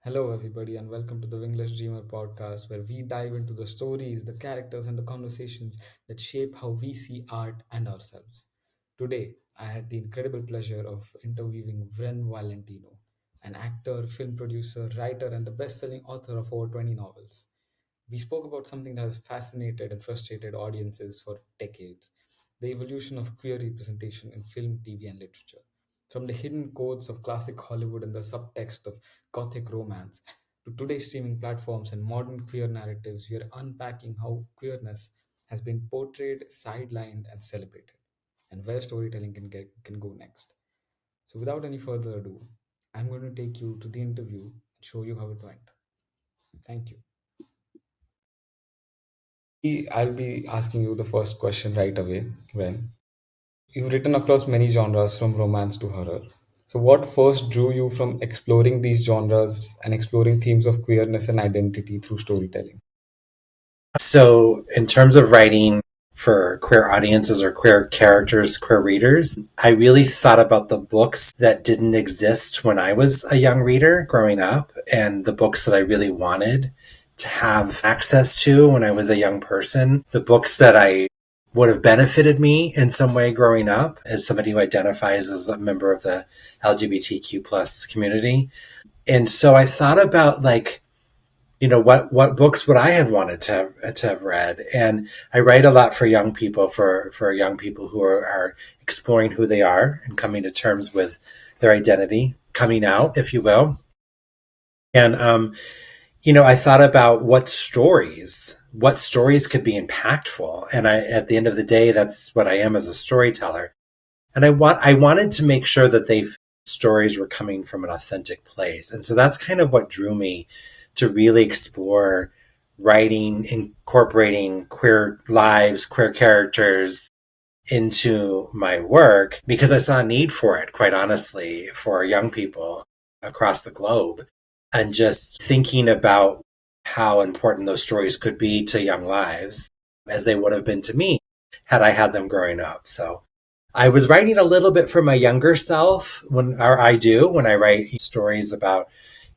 Hello, everybody, and welcome to the Wingless Dreamer podcast, where we dive into the stories, the characters, and the conversations that shape how we see art and ourselves. Today, I had the incredible pleasure of interviewing Wren Valentino, an actor, film producer, writer, and the best selling author of over 20 novels. We spoke about something that has fascinated and frustrated audiences for decades: the evolution of queer representation in film, TV, and literature. From the hidden codes of classic Hollywood and the subtext of gothic romance to today's streaming platforms and modern queer narratives, we are unpacking how queerness has been portrayed, sidelined, and celebrated, and where storytelling can go next. So, without any further ado, I'm going to take you to the interview and show you how it went. Thank you. I'll be asking you the first question right away. When you've written across many genres from romance to horror, so what first drew you from exploring these genres and exploring themes of queerness and identity through storytelling? So, in terms of writing for queer audiences or queer characters, queer readers, I really thought about the books that didn't exist when I was a young reader growing up and the books that I really wanted to have access to when I was a young person, the books that I would have benefited me in some way growing up as somebody who identifies as a member of the LGBTQ plus community. And so I thought about what books would I have wanted to have read? And I write a lot for young people, for young people who are exploring who they are and coming to terms with their identity, coming out, if you will. And I thought about what stories could be impactful. And at the end of the day, that's what I am as a storyteller. And I wanted to make sure that they stories were coming from an authentic place. And so that's kind of what drew me to really explore writing, incorporating queer lives, queer characters into my work because I saw a need for it, quite honestly, for young people across the globe. And just thinking about how important those stories could be to young lives as they would have been to me had I had them growing up. So I was writing a little bit for my younger self or I do when I write stories about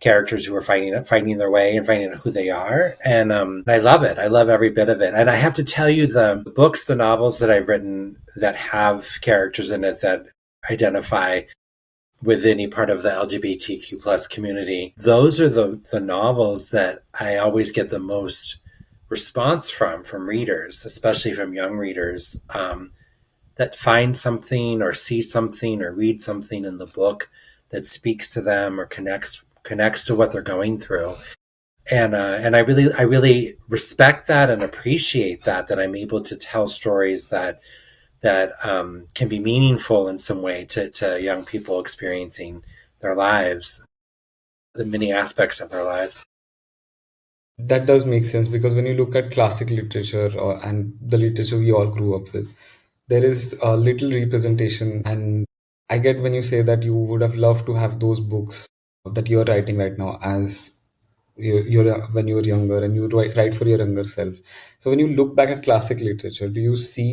characters who are finding their way and finding out who they are. And I love it. I love every bit of it. And I have to tell you, the books, the novels that I've written that have characters in it that identify with any part of the LGBTQ plus community, those are the novels that I always get the most response from readers, especially from young readers, that find something or see something or read something in the book that speaks to them or connects to what they're going through. And I really respect that and appreciate that I'm able to tell stories that can be meaningful in some way to young people experiencing their lives, the many aspects of their lives. That does make sense because when you look at classic literature and the literature we all grew up with, there is a little representation. And I get when you say that you would have loved to have those books that you're writing right now as you're when you were younger and you write for your younger self. So when you look back at classic literature, do you see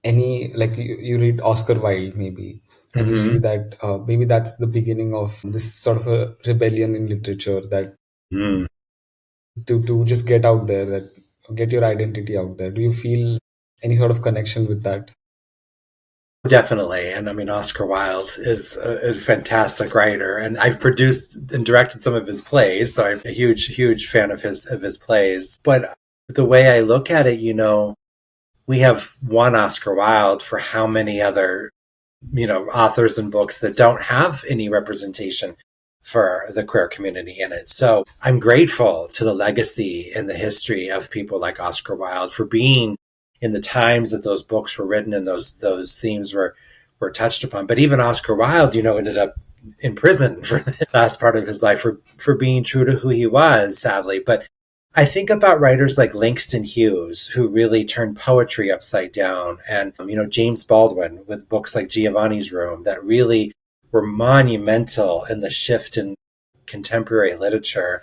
any, like you read Oscar Wilde maybe, and you see Mm-hmm. that maybe that's the beginning of this sort of a rebellion in literature, that Mm. to just get out there, that get your identity out there. Do you feel any sort of connection with that? Definitely. And I mean, Oscar Wilde is a fantastic writer, and I've produced and directed some of his plays. So I'm a huge fan of his plays. But the way I look at it, we have one Oscar Wilde for how many other, authors and books that don't have any representation for the queer community in it. So I'm grateful to the legacy and the history of people like Oscar Wilde for being in the times that those books were written and those themes were touched upon. But even Oscar Wilde, ended up in prison for the last part of his life for being true to who he was, sadly. But I think about writers like Langston Hughes, who really turned poetry upside down, and James Baldwin with books like Giovanni's Room that really were monumental in the shift in contemporary literature.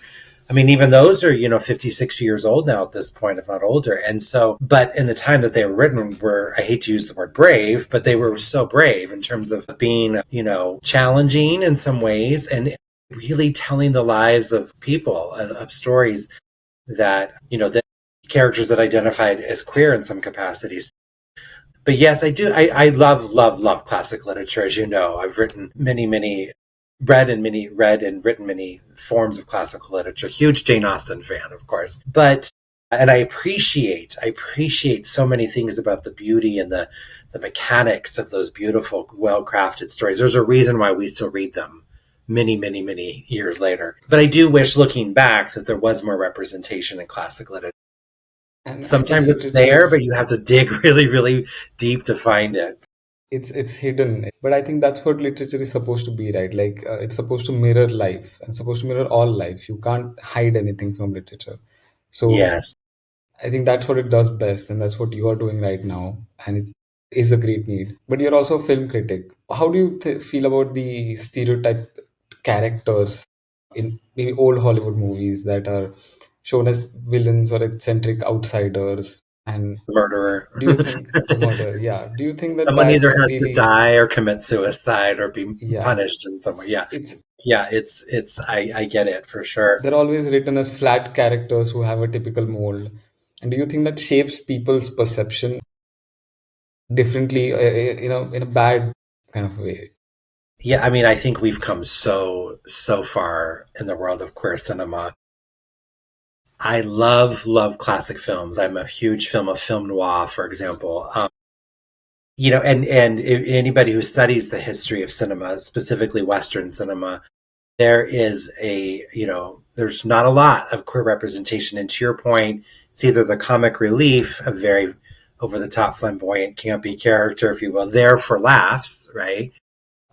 I mean, even those are, 50, 60 years old now at this point, if not older. And so, but in the time that they were written I hate to use the word brave, but they were so brave in terms of being, challenging in some ways and really telling the lives of people, of stories that, that characters that identified as queer in some capacities. But yes, I do. I love, love, love classic literature. As you know, I've written read and written many forms of classical literature. Huge Jane Austen fan, of course. But and I appreciate so many things about the beauty and the mechanics of those beautiful, well crafted stories. There's a reason why we still read them many, many, many years later. But I do wish, looking back, that there was more representation in classic literature. And I think Sometimes it's there, literature, but you have to dig really, really deep to find it. it's hidden, but I think that's what literature is supposed to be, right? Like it's supposed to mirror life and supposed to mirror all life. You can't hide anything from literature. So Yes. I think that's what it does best, and that's what you are doing right now, and it is a great need. But you're also a film critic. How do you feel about the stereotype characters in maybe old Hollywood movies that are shown as villains or eccentric outsiders? And Murderer. do you think the murder? Yeah. Do you think that Someone that either has to really? die or commit suicide or be Yeah. punished in some way. Yeah. It's Yeah, I get it for sure. they're always written as flat characters who have a typical mold. And do you think that shapes people's perception differently, in a bad kind of way? Yeah, I mean, I think we've come so far in the world of queer cinema. I love, love classic films. I'm a huge film noir, for example. And anybody who studies the history of cinema, specifically Western cinema, there is there's not a lot of queer representation. And to your point, it's either the comic relief, a very over the top, flamboyant, campy character, if you will, there for laughs, right?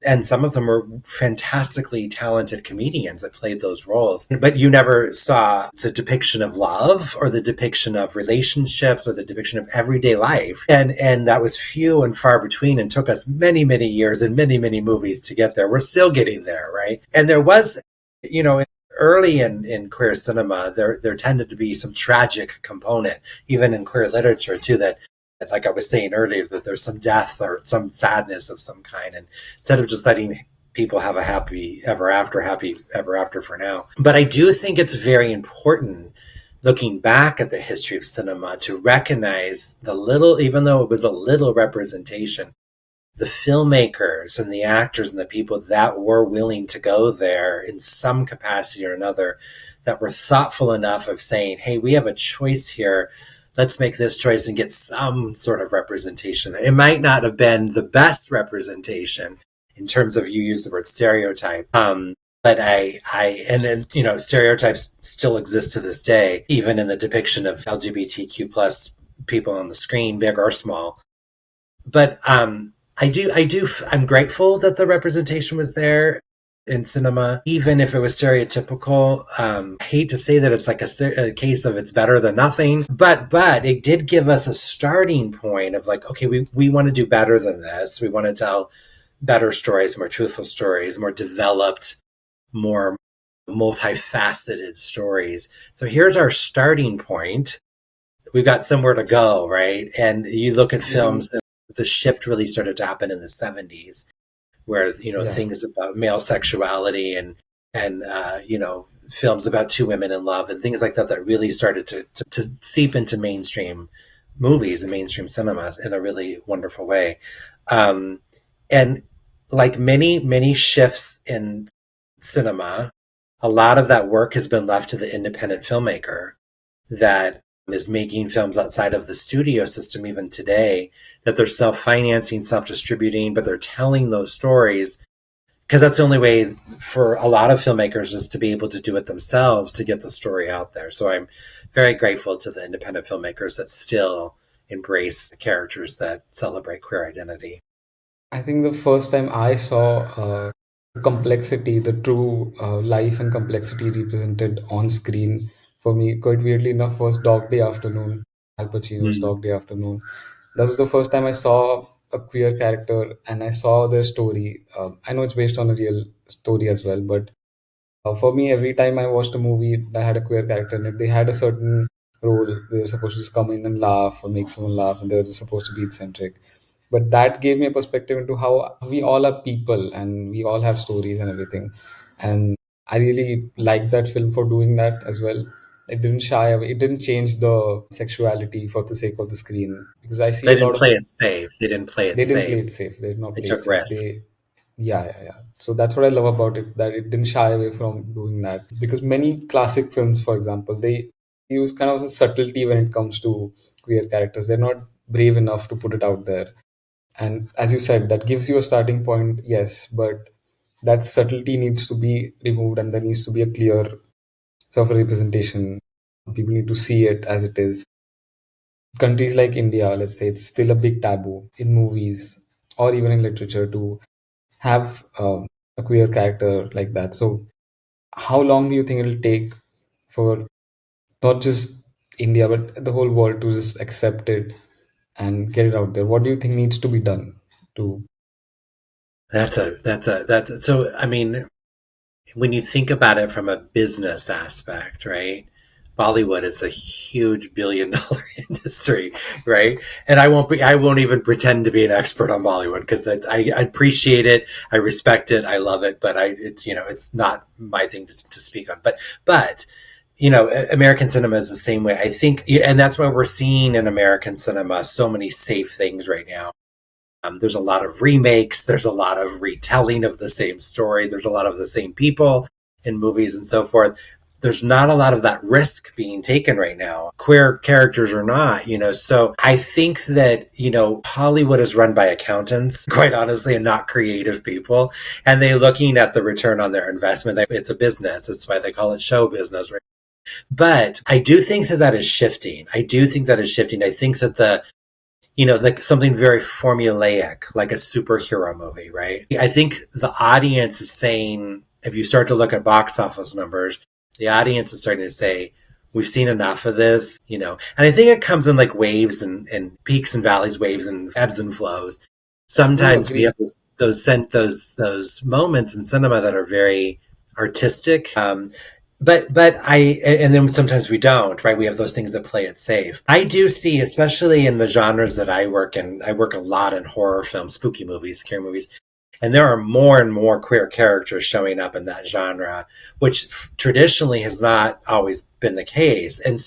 And some of them were fantastically talented comedians that played those roles. But you never saw the depiction of love or the depiction of relationships or the depiction of everyday life. And that was few and far between and took us many, many years and many, many movies to get there. We're still getting there, right? And there was, you know, early in queer cinema, there tended to be some tragic component, even in queer literature too, that like I was saying earlier, that there's some death or some sadness of some kind. And instead of just letting people have a happy ever after for now. But I do think it's very important, looking back at the history of cinema, to recognize the little, even though it was a little representation, the filmmakers and the actors and the people that were willing to go there in some capacity or another, that were thoughtful enough of saying, hey, we have a choice here, let's make this choice and get some sort of representation. It might not have been the best representation in terms of, you use the word stereotype. But and then, stereotypes still exist to this day, even in the depiction of LGBTQ plus people on the screen, big or small. But I'm grateful that the representation was there in cinema, even if it was stereotypical. I hate to say that it's like a case of it's better than nothing, but it did give us a starting point of like, okay, we want to do better than this. We want to tell better stories, more truthful stories, more developed, more multifaceted stories. So here's our starting point. We've got somewhere to go, right? And you look at Do you think? films, the shift really started to happen in the 70s, where Yeah. things about male sexuality and films about two women in love and things like that really started to seep into mainstream movies and mainstream cinemas in a really wonderful way. And like many shifts in cinema, a lot of that work has been left to the independent filmmaker that is making films outside of the studio system even today, that they're self-financing, self-distributing, but they're telling those stories because that's the only way for a lot of filmmakers is to be able to do it themselves to get the story out there. So I'm very grateful to the independent filmmakers that still embrace characters that celebrate queer identity. I think the first time I saw complexity, the true life and complexity represented on screen for me, quite weirdly enough, was Dog Day Afternoon, Al Pacino's Mm. Dog Day Afternoon. That was the first time I saw a queer character and I saw their story. I know it's based on a real story as well, but for me, every time I watched a movie that had a queer character in it, they had a certain role. They were supposed to just come in and laugh or make someone laugh, and they were just supposed to be eccentric. But that gave me a perspective into how we all are people and we all have stories and everything. And I really like that film for doing that as well. It didn't shy away. It didn't change the sexuality for the sake of the screen, because I see They a lot didn't of. play it safe. They didn't play it They didn't play safe. it safe. They did not They play it took safe. risks. They, yeah, yeah, yeah. So that's what I love about it, that it didn't shy away from doing that. Because many classic films, for example, they use kind of a subtlety when it comes to queer characters. They're not brave enough to put it out there. And as you said, that gives you a starting point, yes, but that subtlety needs to be removed, and there needs to be a clear sort of representation. People need to see it as it is. Countries like India, let's say, it's still a big taboo in movies or even in literature to have a queer character like that. So, how long do you think it'll take for not just India but the whole world to just accept it and get it out there? What do you think needs to be done to? So I mean, when you think about it from a business aspect, right? Bollywood is a huge billion-dollar industry, right? And I won't even pretend to be an expert on Bollywood because I appreciate it, I respect it, I love it, but it's it's not my thing to speak on. But American cinema is the same way. I think, and that's why we're seeing in American cinema so many safe things right now. There's a lot of remakes. There's a lot of retelling of the same story. There's a lot of the same people in movies and so forth. There's not a lot of that risk being taken right now, queer characters or not, So I think that, Hollywood is run by accountants, quite honestly, and not creative people. And they're looking at the return on their investment. It's a business. That's why they call it show business, right? But I do think that that is shifting. I do think that is shifting. I think that like something very formulaic, like a superhero movie, right? I think the audience is saying, if you start to look at box office numbers, the audience is starting to say, we've seen enough of this, And I think it comes in like waves and peaks and valleys, waves and ebbs and flows. No, Sometimes we have agree. those moments in cinema that are very artistic. But and then sometimes we don't, right? We have those things that play it safe. I do see, especially in the genres that I work in, I work a lot in horror films, spooky movies, scary movies, and there are more and more queer characters showing up in that genre, which traditionally has not always been the case. And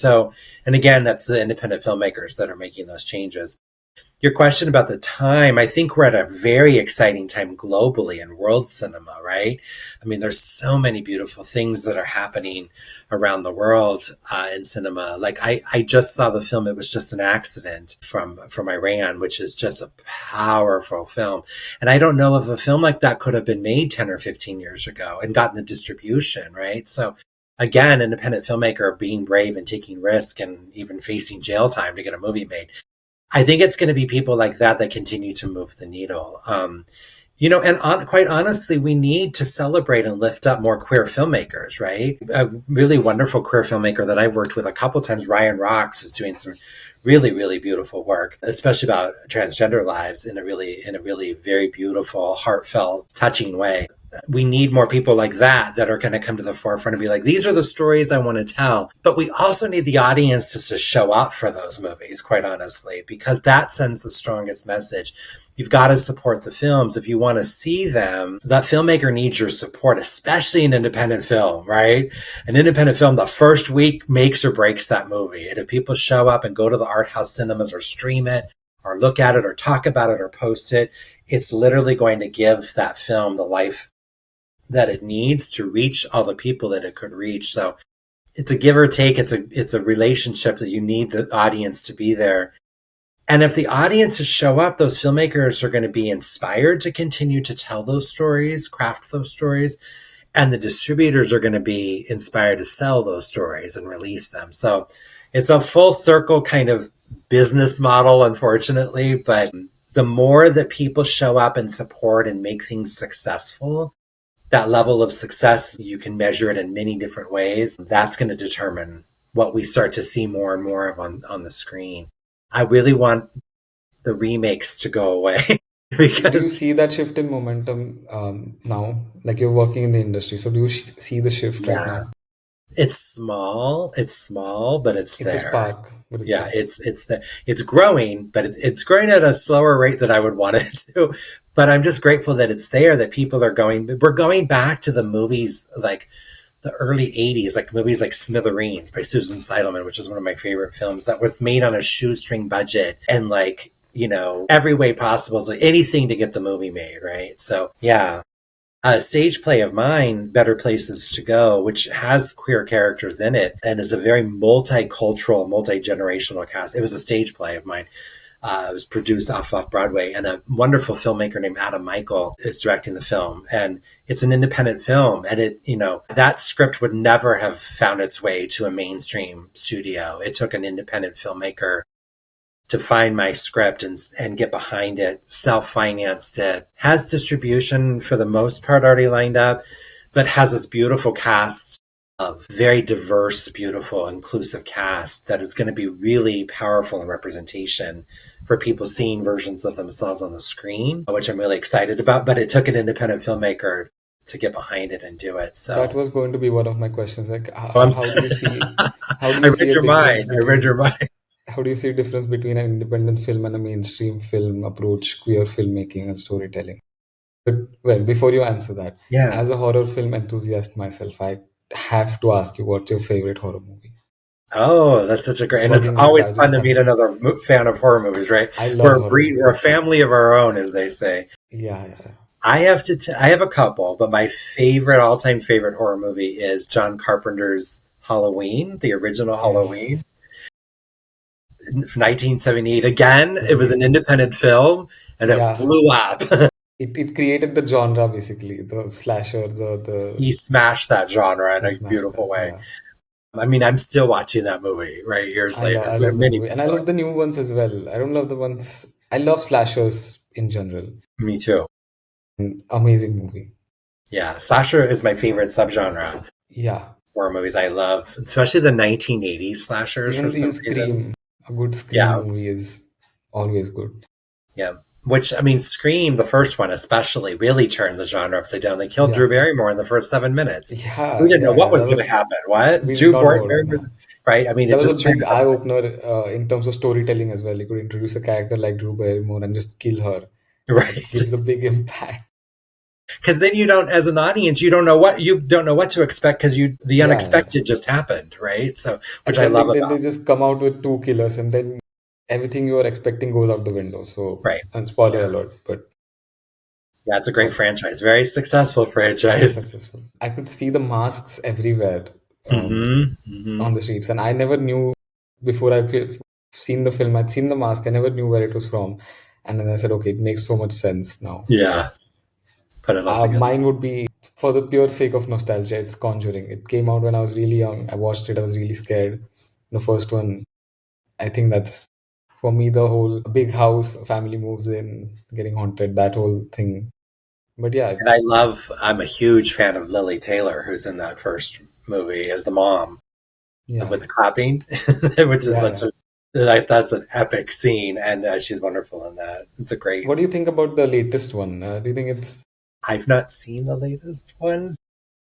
again, that's the independent filmmakers that are making those changes. Your question about the time, I think we're at a very exciting time globally in world cinema, right? I mean, there's so many beautiful things that are happening around the world in cinema. Like I just saw the film. It was just an accident from Iran, which is just a powerful film. And I don't know if a film like that could have been made 10 or 15 years ago and gotten the distribution, right? So again, independent filmmaker being brave and taking risk and even facing jail time to get a movie made. I think it's going to be people like that continue to move the needle. Quite honestly, we need to celebrate and lift up more queer filmmakers, right? A really wonderful queer filmmaker that I've worked with a couple times, Ryan Rocks, is doing some really, really beautiful work, especially about transgender lives in a really very beautiful, heartfelt, touching way. We need more people like that are going to come to the forefront and be like, these are the stories I want to tell. But we also need the audience to show up for those movies, quite honestly, because that sends the strongest message. You've got to support the films. If you want to see them, that filmmaker needs your support, especially an independent film, right? An independent film, the first week makes or breaks that movie. And if people show up and go to the art house cinemas or stream it or look at it or talk about it or post it, it's literally going to give that film the life that it needs to reach all the people that it could reach. So it's a give or take. It's a relationship that you need the audience to be there. And if the audiences show up, those filmmakers are going to be inspired to continue to tell those stories, craft those stories, and the distributors are going to be inspired to sell those stories and release them. So it's a full circle kind of business model, unfortunately, but the more that people show up and support and make things successful, that level of success, you can measure it in many different ways. That's going to determine what we start to see more and more of on the screen. I really want the remakes to go away Do you because, see that shift in momentum now? Like you're working in the industry, so do you see the shift right yeah, now? it's small, but it's It's a there. spark, but it's Yeah, there. it's growing, but it's growing at a slower rate than I would want it to. But I'm just grateful that it's there, that people are going. We're going back to the movies like the early 80s, like movies like Smithereens by Susan Seidelman, which is one of my favorite films, that was made on a shoestring budget and like, every way possible, to anything to get the movie made, right? So yeah. A stage play of mine, Better Places to Go, which has queer characters in it and is a very multicultural, multi-generational cast. It was a stage play of mine. It was produced off Broadway, and a wonderful filmmaker named Adam Michael is directing the film. And it's an independent film, and that script would never have found its way to a mainstream studio. It took an independent filmmaker to find my script and get behind it, self-financed it, has distribution for the most part already lined up, but has this beautiful cast of very diverse, beautiful, inclusive cast that is going to be really powerful in representation for people seeing versions of themselves on the screen, which I'm really excited about. But it took an independent filmmaker to get behind it and do it. So That was going to be one of my questions. Like, I'm how do you see how do I you read see a your difference mind. I read your between mind. how do you see a difference between an independent film and a mainstream film approach queer filmmaking and storytelling? But well, before you answer that, Yeah. as a horror film enthusiast myself, I have to ask you, what's your favorite horror movie? Oh, that's such a great, and it's Forgive me, always I fun just to have meet another fan of horror movies, right? I love horror We're a movies. family of our own, as they say. Yeah, yeah. I have a couple, but my all time favorite horror movie is John Carpenter's Halloween, the original Yes. Halloween, 1978. Again, it was Great. an independent film, and it Yeah. blew up. It created the genre basically, the slasher, the He smashed that genre in he a smashed beautiful that. way. Yeah. I mean, I'm still watching that movie, right, years later. I love that Many movie. And I people are. love the new ones as well. I don't love the ones I love slashers in general. Me too. Amazing movie. Yeah, slasher is my favorite subgenre. Yeah. Horror movies I love, especially the 1980s slashers for Even some reason. Scream, a good Scream Yeah, movie is always good. yeah. Which, I mean, Scream, the first one especially, really turned the genre upside down. They killed Yeah. Drew Barrymore in the first 7 minutes. We Yeah, didn't know yeah, what yeah. was That going was to happen. What? we did not know. Barrymore, Yeah. right? I mean, That it was a just turned big it eye upside opener in terms of storytelling as well. You could introduce a character like Drew Barrymore and just kill her. That right. gives a big impact. Because then you don't, as an audience, you don't know what to expect because the Yeah, yeah. unexpected just happened, right? So, which And I then love they about, just come out with two killers, and then everything you are expecting goes out the window. So, right? and spoiler Yeah, alert, but yeah. It's a great so franchise, very successful very franchise. successful. I could see the masks everywhere um, Mm-hmm. Mm-hmm. on the streets, and I never knew before seen the film. I'd seen the mask, I never knew where it was from, and then I said, okay, it makes so much sense now. Yeah, put it all together. Mine would be for the pure sake of nostalgia. It's Conjuring. It came out when I was really young. I watched it. I was really scared. The first one. I think that's for me the whole big house, family moves in, getting haunted, that whole thing. But yeah, And I'm a huge fan of Lily Taylor, who's in that first movie as the mom yeah, with the clapping, which is yeah, such yeah. a, like, that's an epic scene. And she's wonderful in that. It's a great, What do you think about the latest one? Do you think I've not seen the latest one.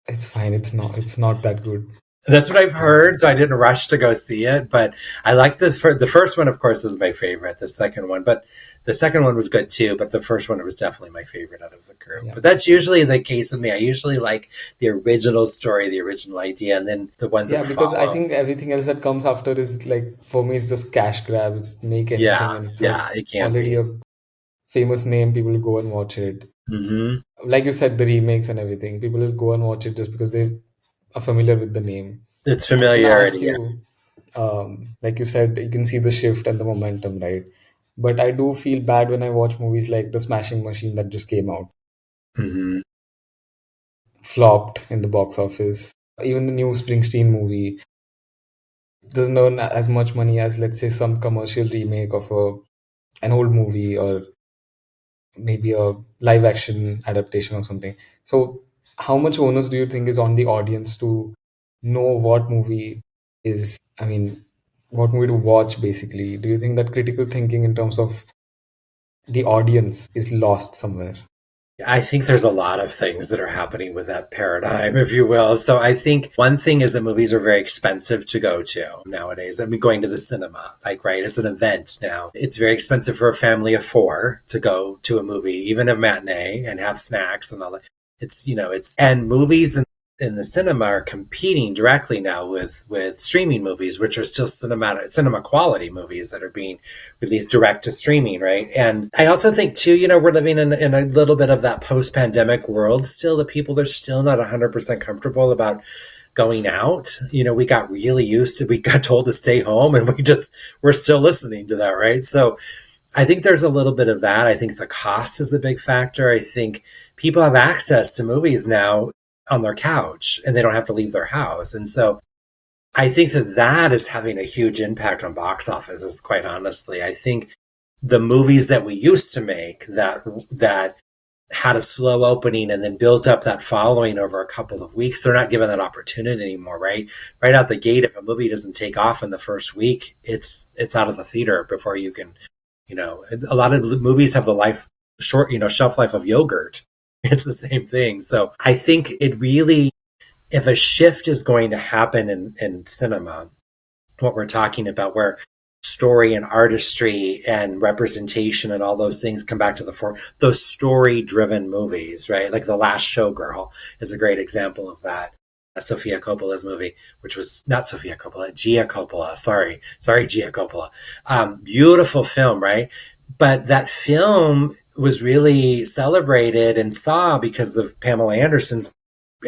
it's fine? It's not that good. That's what I've Um, heard, so I didn't rush to go see it. But I like the first one, of course, is my favorite. The second one, but the second one was good too. But the first one was definitely my favorite out of the group. yeah, But that's usually the case with me. I usually like the original story, the original idea, and then the ones that yeah, because I follow. think everything else that comes after is like for me it's just cash grab. It's make anything, Yeah, and it's yeah, it can already be. a famous name. People will go and watch it. Hmm. Like you said, the remakes and everything. People will go and watch it just because they are familiar with the name. It's I was gonna ask familiarity. Yeah. you, like you said, you can see the shift and the momentum, right? But I do feel bad when I watch movies like The Smashing Machine that just came out, Hmm. flopped in the box office. Even the new Springsteen movie doesn't earn as much money as, let's say, some commercial remake of an old movie or maybe a live action adaptation or something. So, how much onus do you think is on the audience to know what movie I mean, what movie to watch basically? Do you think that critical thinking in terms of the audience is lost somewhere? I think there's a lot of things that are happening with that paradigm, if you will. So I think one thing is that movies are very expensive to go to nowadays. I mean, going to the cinema, like, right, it's an event now. It's very expensive for a family of four to go to a movie, even a matinee, and have snacks and all that. And movies, and in the cinema are competing directly now with streaming movies, which are still cinema quality movies that are being released direct to streaming, right? And I also think too, we're living in a little bit of that post pandemic world still. That people are still not 100% comfortable about going out. We got really used to, we got told to stay home, and we're still listening to that, right? So I think there's a little bit of that. I think the cost is a big factor. I think people have access to movies now on their couch and they don't have to leave their house. And so I think that is having a huge impact on box offices, quite honestly. I think the movies that we used to make that had a slow opening and then built up that following over a couple of weeks, they're not given that opportunity anymore, right? Right out the gate, if a movie doesn't take off in the first week, it's out of the theater before you can, a lot of movies have the shelf life of yogurt. It's the same thing. So I think it really, if a shift is going to happen in cinema, what we're talking about, where story and artistry and representation and all those things come back to the fore, those story driven movies, right? Like The Last Showgirl is a great example of that. Sofia Coppola's movie, which was not Sofia Coppola, Gia Coppola. Sorry, Gia Coppola. Beautiful film, right? But that film was really celebrated and saw because of Pamela Anderson's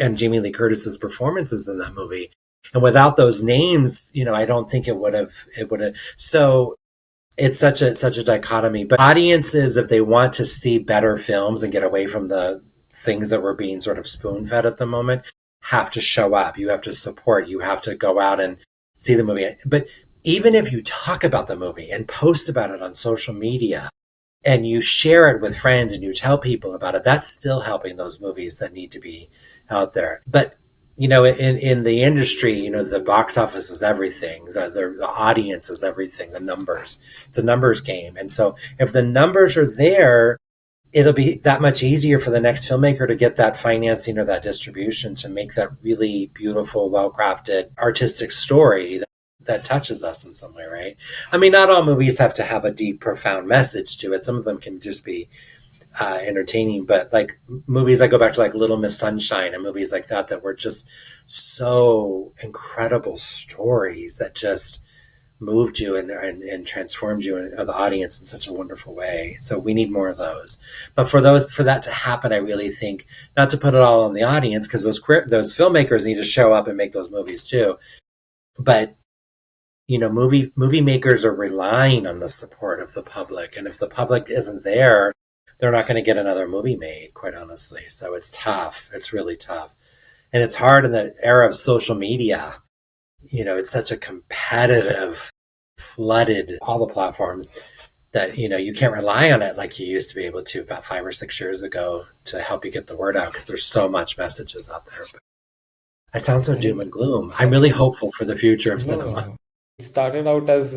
and Jamie Lee Curtis's performances in that movie. And without those names, I don't think it would have. So it's such a dichotomy. But audiences, if they want to see better films and get away from the things that we're being sort of spoon fed at the moment, have to show up. You have to support. You have to go out and see the movie. But even if you talk about the movie and post about it on social media and you share it with friends and you tell people about it, that's still helping those movies that need to be out there. But in the industry, the box office is everything. The audience is everything. The numbers. It's a numbers game. And so if the numbers are there, it'll be that much easier for the next filmmaker to get that financing or that distribution to make that really beautiful, well-crafted, artistic story that touches us in some way, right? I mean, not all movies have to have a deep, profound message to it. Some of them can just be entertaining, but like movies I go back to, like Little Miss Sunshine and movies like that were just so incredible stories that just moved you and transformed you and the audience in such a wonderful way. So we need more of those. But for that to happen, I really think, not to put it all on the audience, because those filmmakers need to show up and make those movies too. But movie makers are relying on the support of the public, and if the public isn't there, they're not going to get another movie made, quite honestly. So it's tough. It's really tough. And it's hard in the era of social media. It's such a competitive, flooded, all the platforms that, you can't rely on it like you used to be able to about 5 or 6 years ago to help you get the word out, because there's so much messages out there. But I sound so doom and gloom. I'm really hopeful for the future of cinema. No, it started out as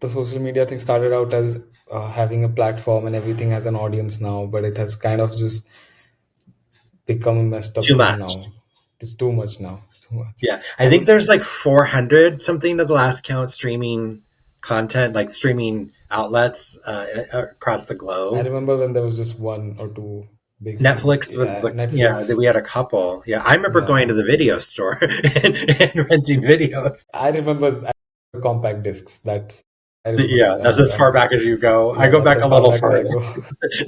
the social media thing started out as having a platform and everything has an audience now, but it has kind of just become a messed up Too thing much. now. It's too much now. It's too much. Yeah. I think there's like 400 something at the last count streaming content, like streaming outlets across the I globe. remember when there was just one or two big Netflix was Netflix. we had a couple. Yeah, I remember going Yeah, to the video store and renting videos. I remember compact discs. I remember Yeah, that. that's as far back as you go. I Yeah, go that's back as a far little back as I further. go.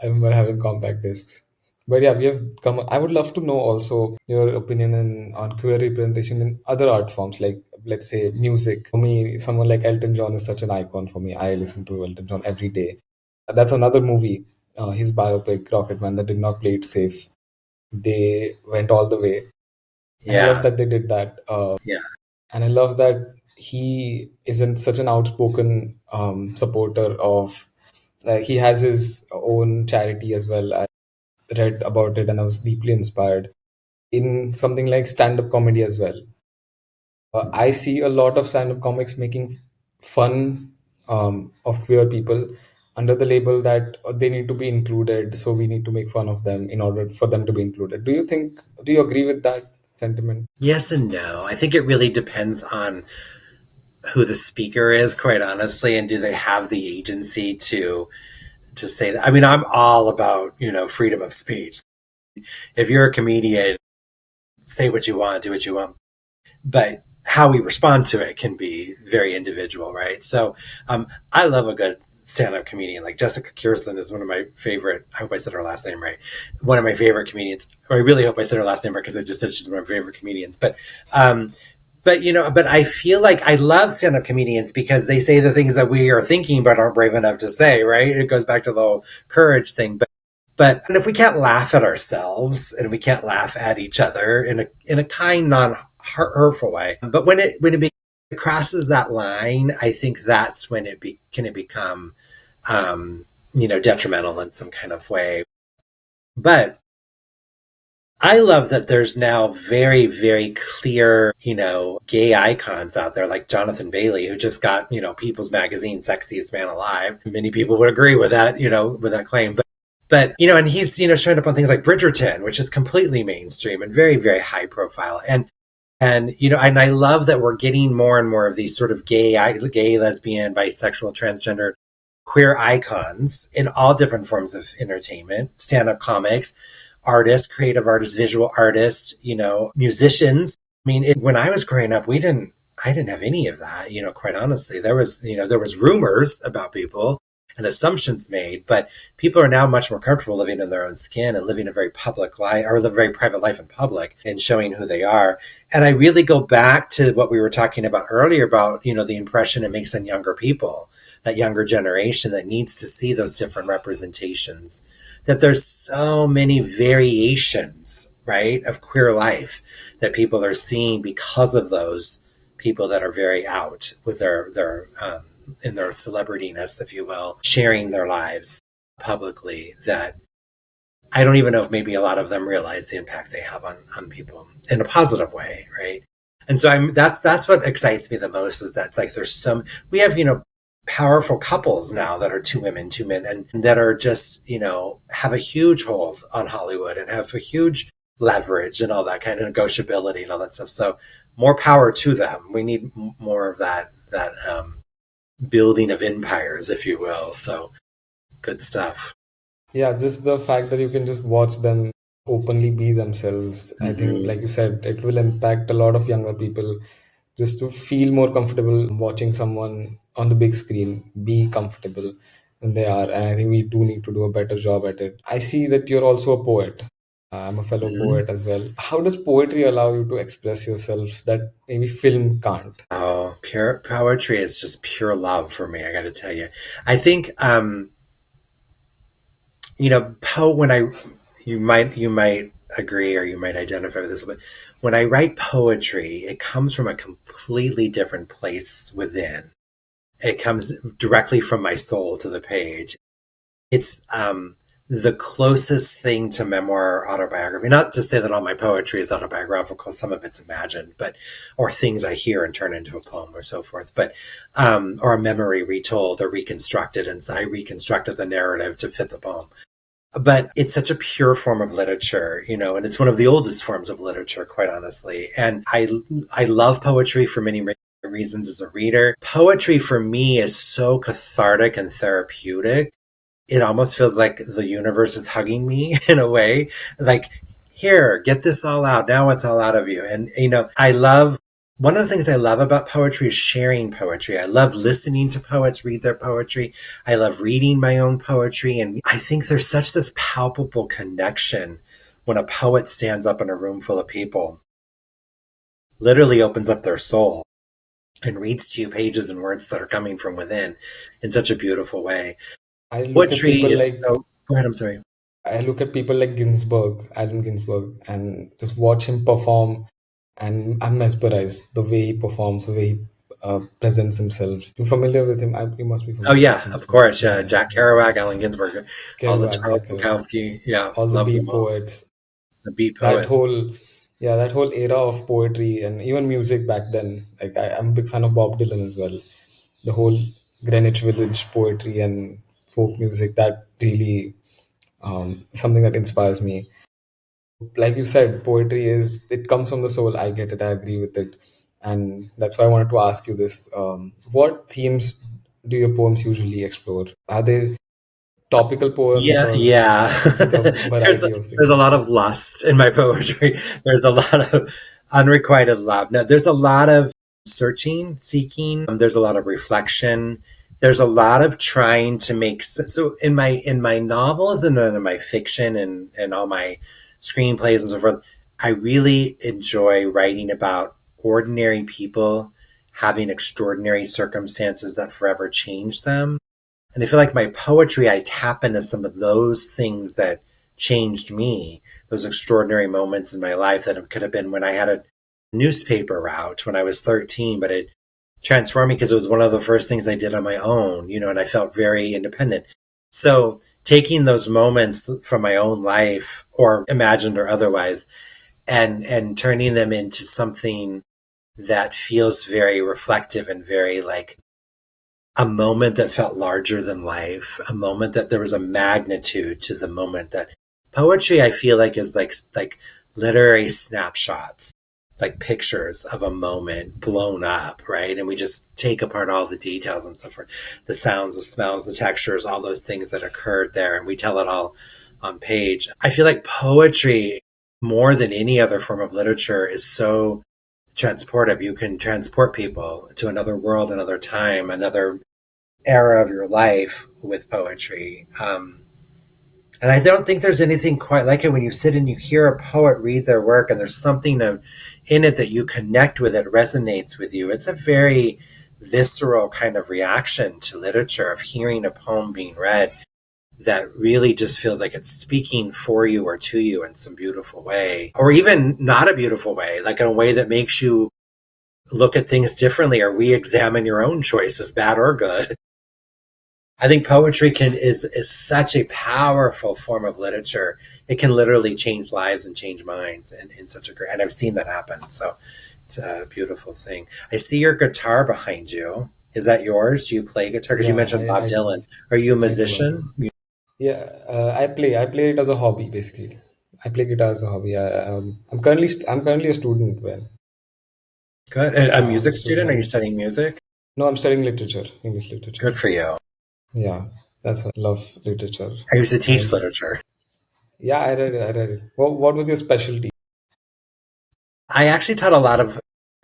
I remember having compact discs. But yeah, we have come. I would love to know also your opinion on queer representation in other art forms, like let's say music. For me, someone like Elton John is such an icon for me. I listen to Elton John every day. That's another movie, his biopic Rocketman, that did not play it safe. They went all the way, and I love Yeah, that they did that. yeah, And I love that he isn't such an outspoken supporter of. He has his own charity as well. I read about it and I was deeply inspired in something like stand-up comedy as well. I see a lot of stand-up comics making fun of queer people under the label that they need to be included, so we need to make fun of them in order for them to be included. Do you agree with that sentiment? yes and no. I think it really depends on who the speaker is, quite honestly, and do they have the agency to say that. I mean, I'm all about freedom of speech. If you're a comedian say what you want, do what you want, but how we respond to it can be very individual, right? So I love a good stand-up comedian. Like Jessica Kirsten is one of my favorite. I hope I said her last name right. One of my favorite comedians. Or I really hope I said her last name right because I just said she's one of my favorite comedians. Um, but but I feel like I love stand-up comedians because they say the things that we are thinking but aren't brave enough to say. Right? It goes back to the whole courage thing. But and if we can't laugh at ourselves and we can't laugh at each other in a kind, non hurtful way, but it crosses that line, I think that's when it become detrimental in some kind of way. But I love that there's now very, very clear, gay icons out there like Jonathan Bailey, who just got, People's Magazine Sexiest Man Alive. Many people would agree with that, with that claim. But and he's showing up on things like Bridgerton, which is completely mainstream and very, very high profile. And I love that we're getting more and more of these sort of gay, lesbian, bisexual, transgender, queer icons in all different forms of entertainment, stand-up comics, artists, creative artists, visual artists, musicians. I mean, when I was growing up, I didn't have any of that, quite honestly. There was rumors about people and assumptions made, but people are now much more comfortable living in their own skin and living a very public life or live a very private life in public and showing who they are. And I really go back to what we were talking about earlier about, the impression it makes on younger people, that younger generation that needs to see those different representations, that there's so many variations, right, of queer life that people are seeing because of those people that are very out with their in their celebrityness, if you will, sharing their lives publicly, that I don't even know if maybe a lot of them realize the impact they have on people in a positive way, right? And so that's what excites me the most is that like we have, powerful couples now that are two women, two men, and that are just, have a huge hold on Hollywood and have a huge leverage and all that kind of negotiability and all that stuff. So more power to them. We need more of that building of empires, if you will. So good stuff. Yeah, just the fact that you can just watch them openly be themselves, I think, Mm-hmm. like you said, it will impact a lot of younger people just to feel more comfortable watching someone on the big screen be comfortable when they are. And I think we do need to do a better job at it. I see that you're also a poet. I'm a fellow Mm-hmm. poet as well. How does poetry allow you to express yourself that maybe film can't? Oh, pure poetry is just pure love for me. I got to tell you, I think when you might agree or you might identify with this, but when I write poetry, it comes from a completely different place within. It comes directly from my soul to the page. It's the closest thing to memoir or autobiography. Not to say that all my poetry is autobiographical, some of it's imagined, but or things I hear and turn into a poem or so forth, but or a memory retold or reconstructed, and so I reconstructed the narrative to fit the poem. But it's such a pure form of literature, and it's one of the oldest forms of literature, quite honestly. And I love poetry for many reasons as a reader. Poetry for me is so cathartic and therapeutic. It almost feels like the universe is hugging me in a way, like, here, get this all out. Now it's all out of you. And, one of the things I love about poetry is sharing poetry. I love listening to poets read their poetry. I love reading my own poetry. And I think there's such this palpable connection when a poet stands up in a room full of people, literally opens up their soul and reads to you pages and words that are coming from within in such a beautiful way. I look at Poetry people is like so. Go ahead. I'm sorry. I look at people like Allen Ginsberg, and just watch him perform, and I'm mesmerized the way he performs, the way he presents himself. You familiar with him? You must be Oh familiar with yeah, of Ginsberg. course. Yeah, Yeah, Jack Kerouac, Allen Ginsberg, all the Kerouac, Charles Jack Kerouac, Bukowski. Yeah, all the love them beat all. poets. The beat That poets. whole, yeah, that whole era of poetry and even music back then. Like I'm a big fan of Bob Dylan as well. The whole Greenwich Village poetry and folk music, that really something that inspires me. Like you said, poetry is, it comes from the soul. I get it. I agree with it. And that's why I wanted to ask you this. What themes do your poems usually explore? Are they topical poems, Yeah, or yeah. is it a there's variety of there's a things? lot of lust in my poetry. There's a lot of unrequited love. No, there's a lot of searching, seeking. There's a lot of reflection. There's a lot of trying to make sense. So in my novels and in my fiction and all my screenplays and so forth, I really enjoy writing about ordinary people having extraordinary circumstances that forever change them. And I feel like my poetry, I tap into some of those things that changed me, those extraordinary moments in my life that could have been when I had a newspaper route when I was 13, but it transformed me because it was one of the first things I did on my own, and I felt very independent. So taking those moments from my own life, or imagined or otherwise, and turning them into something that feels very reflective and very like a moment that felt larger than life, a moment that there was a magnitude to the moment. That poetry, I feel like, is like literary snapshots, like pictures of a moment blown up, right? And we just take apart all the details and so forth, the sounds, the smells, the textures, all those things that occurred there, and we tell it all on page. I feel like poetry, more than any other form of literature, is so transportive. You can transport people to another world, another time, another era of your life with poetry. And I don't think there's anything quite like it when you sit and you hear a poet read their work and there's something in it that you connect with, it resonates with you. It's a very visceral kind of reaction to literature, of hearing a poem being read that really just feels like it's speaking for you or to you in some beautiful way, or even not a beautiful way, like in a way that makes you look at things differently or re-examine your own choices, bad or good. I think poetry is such a powerful form of literature. It can literally change lives and change minds in such a great, and I've seen that happen. So it's a beautiful thing. I see your guitar behind you. Is that yours? Do you play guitar? Because you Yeah, mentioned Bob I do. Dylan. Are you a I do. I do. musician? Yeah, I play it as a hobby basically. I play guitar as a hobby. I'm currently a student. Well, Good. And a yeah, I'm a music student. student? Are you studying music? No, I'm studying literature, English literature. Good for you. Yeah, that's I love literature. I used to teach And literature. yeah, I read it. I read it. What was your specialty? I actually taught a lot of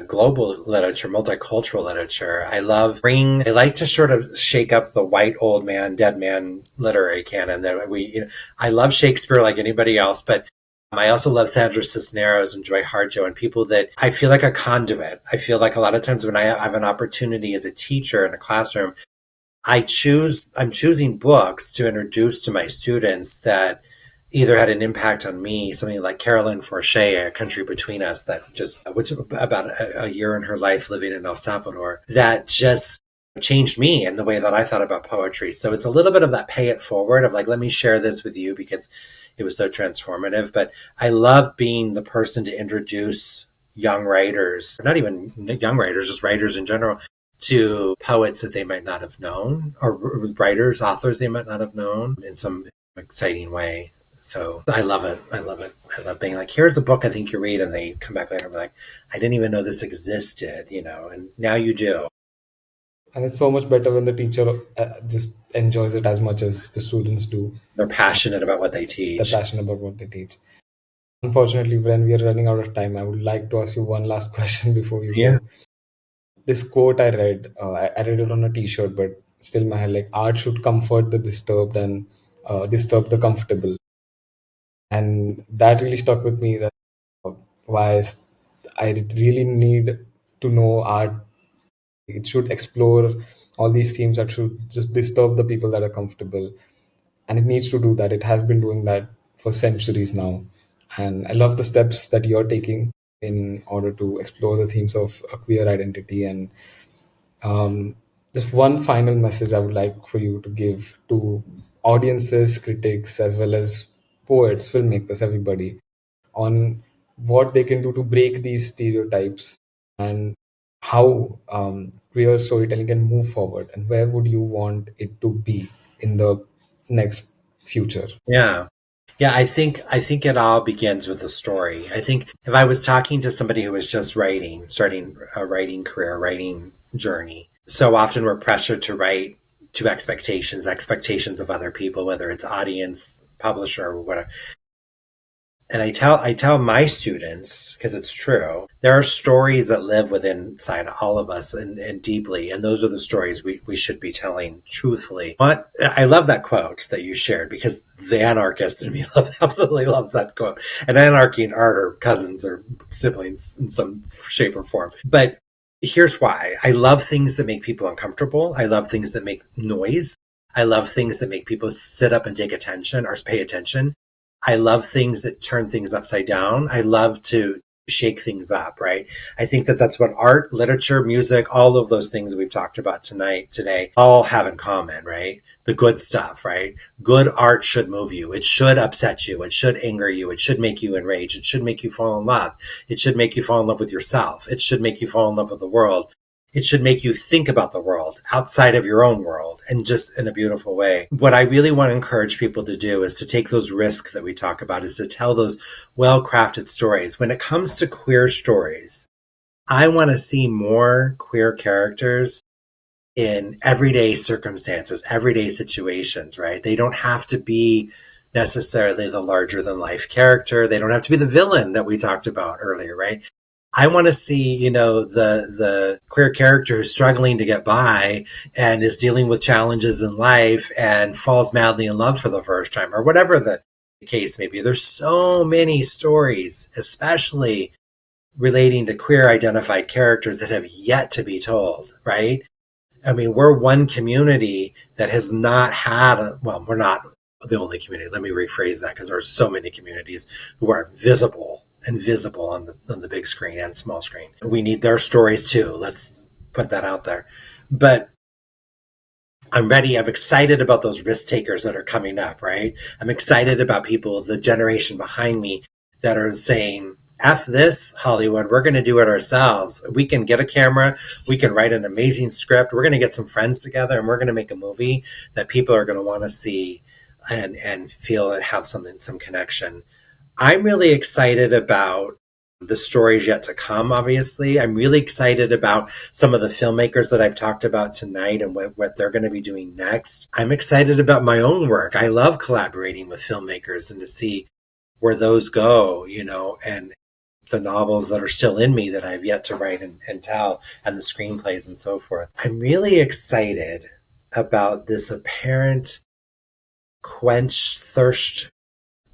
global literature, multicultural literature. I like to sort of shake up the white old man, dead man literary canon that I love Shakespeare like anybody else, but I also love Sandra Cisneros and Joy Harjo and people that I feel like a conduit. I feel like a lot of times when I have an opportunity as a teacher in a classroom, I'm choosing books to introduce to my students that either had an impact on me, something like Carolyn Forche, A Country Between Us, that just, which about a year in her life living in El Salvador, that just changed me in the way that I thought about poetry. So it's a little bit of that pay it forward of like, let me share this with you because it was so transformative. But I love being the person to introduce young writers, not even young writers, just writers in general, to poets that they might not have known, or writers, authors they might not have known in some exciting way. So I love it. I love it. I love being like, here's a book I think you read, and they come back later and be like, I didn't even know this existed, and now you do. And it's so much better when the teacher just enjoys it as much as the students do. They're And passionate about what they they're teach. passionate about what they teach. Unfortunately, when we are running out of time, I would like to ask you one last question before you Yeah. go. This quote I read, I read it on a T-shirt, but still in my head, like art should comfort the disturbed and disturb the comfortable, and that really stuck with me. That uh, why I really need to know art. It should explore all these themes that should just disturb the people that are comfortable, and it needs to do that. It has been doing that for centuries now, and I love the steps that you're taking in order to explore the themes of queer identity. And um, just one final message I would like for you to give to audiences, critics, as well as poets, filmmakers, everybody, on what they can do to break these stereotypes, and how queer storytelling can move forward, and where would you want it to be in the next future. Yeah. Yeah, I think it all begins with a story. I think if I was talking to somebody who was just writing, starting a writing career, writing journey, so often we're pressured to write to expectations of other people, whether it's audience, publisher, or whatever. And I tell my students, because it's true, there are stories that live within inside all of us and deeply, and those are the stories we should be telling truthfully. But I love that quote that you shared, because the anarchist in me absolutely loves that quote. And anarchy and art are cousins or siblings in some shape or form. But here's why. I love things that make people uncomfortable. I love things that make noise. I love things that make people sit up and take attention or pay attention. I love things that turn things upside down. I love to shake things up, right? I think that that's what art, literature, music, all of those things we've talked about today, all have in common, right? The good stuff, right? Good art should move you. It should upset you. It should anger you. It should make you enraged. It should make you fall in love. It should make you fall in love with yourself. It should make you fall in love with the world. It should make you think about the world outside of your own world, and just in a beautiful way. What I really want to encourage people to do is to take those risks that we talk about, is to tell those well-crafted stories. When it comes to queer stories, I want to see more queer characters in everyday circumstances, everyday situations, right? They don't have to be necessarily the larger than life character. They don't have to be the villain that we talked about earlier, right? I want to see, the queer character who's struggling to get by and is dealing with challenges in life and falls madly in love for the first time, or whatever the case may be. There's so many stories, especially relating to queer identified characters, that have yet to be told, right? I mean, we're one community that has not had we're not the only community. Let me rephrase that, because there are so many communities who are visible and visible on the big screen and small screen. We need their stories too. Let's put that out there. But I'm ready. I'm excited about those risk takers that are coming up, right? I'm excited about people, the generation behind me, that are saying, F this, Hollywood, we're going to do it ourselves. We can get a camera. We can write an amazing script. We're going to get some friends together, and we're going to make a movie that people are going to want to see and feel and have some connection. I'm really excited about the stories yet to come, obviously. I'm really excited about some of the filmmakers that I've talked about tonight and what they're going to be doing next. I'm excited about my own work. I love collaborating with filmmakers and to see where those go, and the novels that are still in me that I've yet to write and tell, and the screenplays and so forth. I'm really excited about this apparent thirst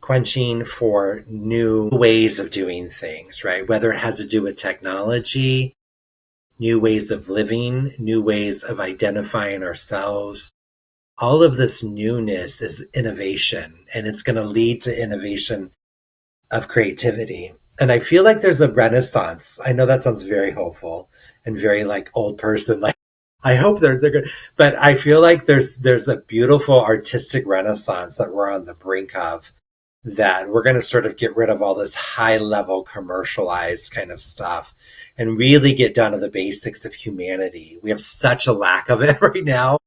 quenching for new ways of doing things, right? Whether it has to do with technology, new ways of living, new ways of identifying ourselves. All of this newness is innovation, and it's going to lead to innovation of creativity. And I feel like there's a renaissance. I know that sounds very hopeful and very like old person. Like, I hope they're good, but I feel like there's a beautiful artistic renaissance that we're on the brink of, that we're going to sort of get rid of all this high level commercialized kind of stuff and really get down to the basics of humanity. We have such a lack of it right now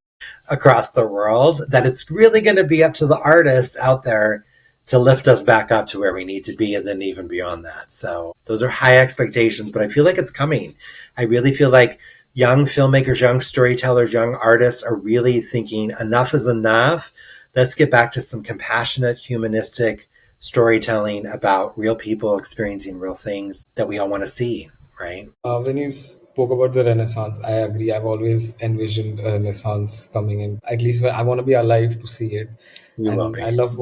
across the world that it's really going to be up to the artists out there to lift us back up to where we need to be, and then even beyond that. So those are high expectations, but I feel like it's coming. I really feel like young filmmakers, young storytellers, young artists are really thinking enough is enough. Let's get back to some compassionate, humanistic storytelling about real people experiencing real things that we all want to see, right? When you spoke about the Renaissance, I agree. I've always envisioned a Renaissance coming in. At least I want to be alive to see it. You will And I be. love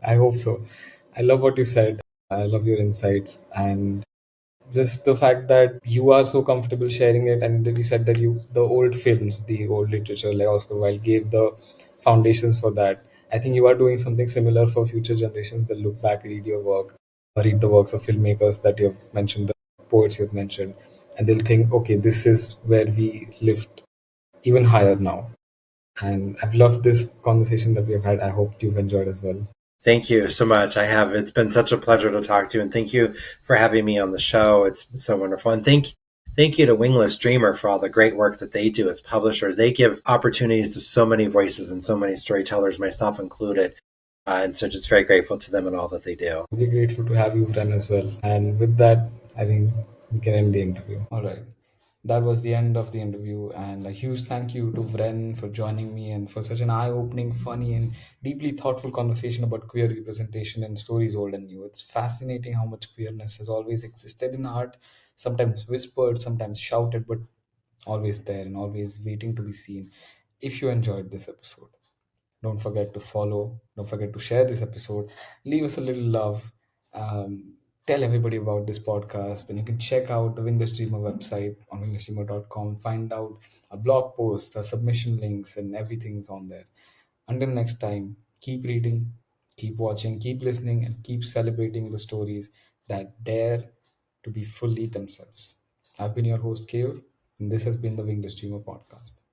I hope so. I love what you said. I love your insights. And just the fact that you are so comfortable sharing it, and that you said that the old films, the old literature like Oscar Wilde gave the foundations for that. I think you are doing something similar for future generations that look back, read your work, or read the works of filmmakers that you have mentioned, the poets you have mentioned, and they'll think, okay, this is where we lift even higher now. And I've loved this conversation that we have had. I hope you've enjoyed as well. Thank you so much. I have. It's been such a pleasure to talk to you, and thank you for having me on the show. It's been so wonderful. And thank you to Wingless Dreamer for all the great work that they do as publishers. They give opportunities to so many voices and so many storytellers, myself included. And so just very grateful to them and all that they do. We're grateful to have you, Wren, as well. And with that, I think we can end the interview. All right. That was the end of the interview, and a huge thank you to Wren for joining me and for such an eye-opening, funny, and deeply thoughtful conversation about queer representation in stories old and new. It's fascinating how much queerness has always existed in art, sometimes whispered, sometimes shouted, but always there and always waiting to be seen. If you enjoyed this episode, don't forget to follow. Don't forget to share this episode. Leave us a little love. Tell everybody about this podcast. And you can check out the Wingless Dreamer website on winglessdreamer.com. Find out a blog post, submission links, and everything's on there. Until next time, keep reading, keep watching, keep listening, and keep celebrating the stories that dare to be fully themselves. I've been your host, Keyur, and this has been the Wingless Dreamer podcast.